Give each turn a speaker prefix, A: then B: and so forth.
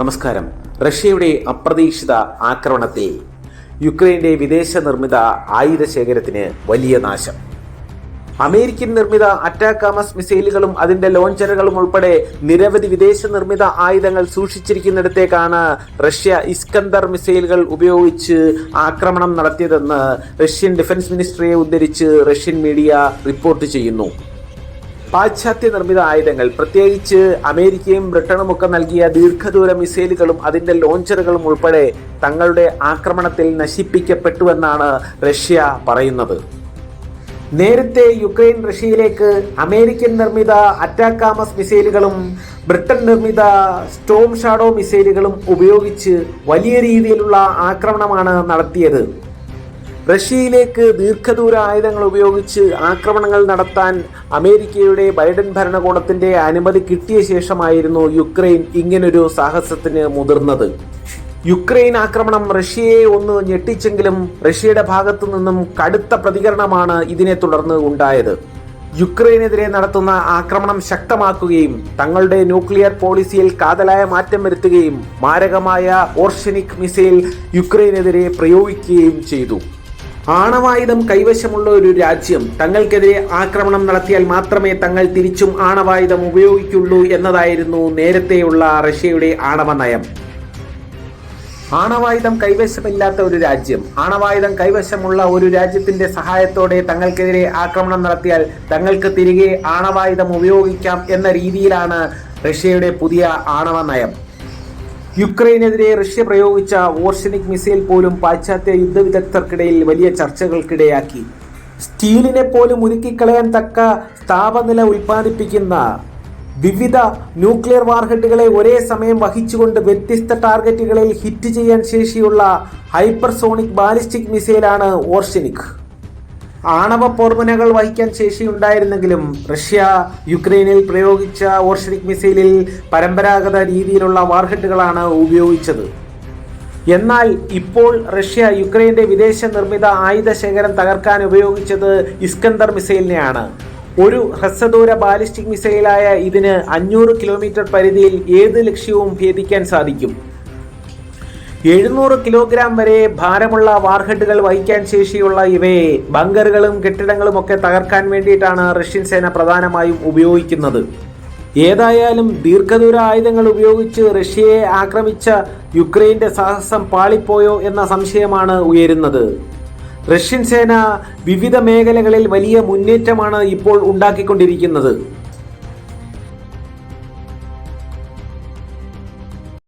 A: നമസ്കാരം. റഷ്യയുടെ അപ്രതീക്ഷിത ആക്രമണത്തിൽ യുക്രൈന്റെ വിദേശ നിർമ്മിത ആയുധ ശേഖരത്തിന് വലിയ നാശം. അമേരിക്കൻ നിർമ്മിത അറ്റാക്കാമസ് മിസൈലുകളും അതിന്റെ ലോഞ്ചറുകളും ഉൾപ്പെടെ നിരവധി വിദേശ നിർമ്മിത ആയുധങ്ങൾ സൂക്ഷിച്ചിരിക്കുന്നിടത്തേക്കാണ് റഷ്യ ഇസ്കന്ദർ മിസൈലുകൾ ഉപയോഗിച്ച് ആക്രമണം നടത്തിയതെന്ന് റഷ്യൻ ഡിഫൻസ് മിനിസ്ട്രിയെ ഉദ്ധരിച്ച് റഷ്യൻ മീഡിയ റിപ്പോർട്ട് ചെയ്യുന്നു. പാശ്ചാത്യ നിർമ്മിത ആയുധങ്ങൾ, പ്രത്യേകിച്ച് അമേരിക്കയും ബ്രിട്ടനുമൊക്കെ നൽകിയ ദീർഘദൂര മിസൈലുകളും അതിന്റെ ലോഞ്ചറുകളും ഉൾപ്പെടെ തങ്ങളുടെ ആക്രമണത്തിൽ നശിപ്പിക്കപ്പെട്ടുവെന്നാണ് റഷ്യ പറയുന്നത്. നേരത്തെ യുക്രൈൻ റഷ്യയിലേക്ക് അമേരിക്കൻ നിർമ്മിത അറ്റാക്കാമസ് മിസൈലുകളും ബ്രിട്ടൻ നിർമ്മിത സ്റ്റോം ഷാഡോ മിസൈലുകളും ഉപയോഗിച്ച് വലിയ രീതിയിലുള്ള ആക്രമണമാണ് നടത്തിയത്. റഷ്യയിലേക്ക് ദീർഘദൂര ആയുധങ്ങൾ ഉപയോഗിച്ച് ആക്രമണങ്ങൾ നടത്താൻ അമേരിക്കയുടെ ബൈഡൻ ഭരണകൂടത്തിന്റെ അനുമതി കിട്ടിയ ശേഷമായിരുന്നു യുക്രൈൻ ഇങ്ങനൊരു സാഹസത്തിന് മുതിർന്നത്. യുക്രൈൻ ആക്രമണം റഷ്യയെ ഒന്ന് ഞെട്ടിച്ചെങ്കിലും റഷ്യയുടെ ഭാഗത്തു നിന്നും കടുത്ത പ്രതികരണമാണ് ഇതിനെ തുടർന്ന് ഉണ്ടായത്. യുക്രൈനെതിരെ നടത്തുന്ന ആക്രമണം ശക്തമാക്കുകയും തങ്ങളുടെ ന്യൂക്ലിയർ പോളിസിയിൽ കാതലായ മാറ്റം വരുത്തുകയും മാരകമായ ഓർഷനിക് മിസൈൽ യുക്രൈനെതിരെ പ്രയോഗിക്കുകയും ചെയ്തു. ആണവായുധം കൈവശമുള്ള ഒരു രാജ്യം തങ്ങൾക്കെതിരെ ആക്രമണം നടത്തിയാൽ മാത്രമേ തങ്ങൾ തിരിച്ചും ആണവായുധം ഉപയോഗിക്കുള്ളൂ എന്നതായിരുന്നു നേരത്തെയുള്ള റഷ്യയുടെ ആണവ നയം. ആണവായുധം കൈവശമില്ലാത്ത ഒരു രാജ്യം ആണവായുധം കൈവശമുള്ള ഒരു രാജ്യത്തിന്റെ സഹായത്തോടെ തങ്ങൾക്കെതിരെ ആക്രമണം നടത്തിയാൽ തങ്ങൾക്ക് തിരികെ ആണവായുധം ഉപയോഗിക്കാം എന്ന രീതിയിലാണ് റഷ്യയുടെ പുതിയ ആണവ നയം. യുക്രൈനെതിരെ റഷ്യ പ്രയോഗിച്ച ഓർഷനിക് മിസൈൽ പോലും പാശ്ചാത്യ യുദ്ധവിദഗ്ധർക്കിടയിൽ വലിയ ചർച്ചകൾക്കിടയാക്കി. സ്റ്റീലിനെ പോലും ഉരുക്കിക്കളയാൻ തക്ക താപനില ഉൽപ്പാദിപ്പിക്കുന്ന വിവിധ ന്യൂക്ലിയർ വാർഹെഡുകളെ ഒരേ സമയം വഹിച്ചുകൊണ്ട് വ്യത്യസ്ത ടാർഗറ്റുകളിൽ ഹിറ്റ് ചെയ്യാൻ ശേഷിയുള്ള ഹൈപ്പർസോണിക് ബാലിസ്റ്റിക് മിസൈലാണ് ഓർഷനിക്. ആണവ പോർമുനകൾ വഹിക്കാൻ ശേഷിയുണ്ടായിരുന്നെങ്കിലും റഷ്യ യുക്രൈനിൽ പ്രയോഗിച്ച ഓർഷനിക് മിസൈലിൽ പരമ്പരാഗത രീതിയിലുള്ള വാർഹെഡുകളാണ് ഉപയോഗിച്ചത്. എന്നാൽ ഇപ്പോൾ റഷ്യ യുക്രൈന്റെ വിദേശ നിർമ്മിത ആയുധ ശേഖരം തകർക്കാൻ ഉപയോഗിച്ചത് ഇസ്കന്ദർ മിസൈലിനെയാണ്. ഒരു ഹ്രസ്വദൂര ബാലിസ്റ്റിക് മിസൈലായ ഇതിന് 500 കിലോമീറ്റർ പരിധിയിൽ ഏത് ലക്ഷ്യവും ഭേദിക്കാൻ സാധിക്കും. 700 കിലോഗ്രാം വരെ ഭാരമുള്ള വാർഹെഡുകൾ വഹിക്കാൻ ശേഷിയുള്ള ഇവയെ ബങ്കറുകളും കെട്ടിടങ്ങളും ഒക്കെ തകർക്കാൻ വേണ്ടിയിട്ടാണ് റഷ്യൻ സേന പ്രധാനമായും ഉപയോഗിക്കുന്നത്. ഏതായാലും ദീർഘദൂര ആയുധങ്ങൾ ഉപയോഗിച്ച് റഷ്യയെ ആക്രമിച്ച യുക്രൈന്റെ സാഹസം പാളിപ്പോയോ എന്ന സംശയമാണ് ഉയരുന്നത്. റഷ്യൻ സേന വിവിധ മേഖലകളിൽ വലിയ മുന്നേറ്റമാണ് ഇപ്പോൾ ഉണ്ടാക്കിക്കൊണ്ടിരിക്കുന്നത്.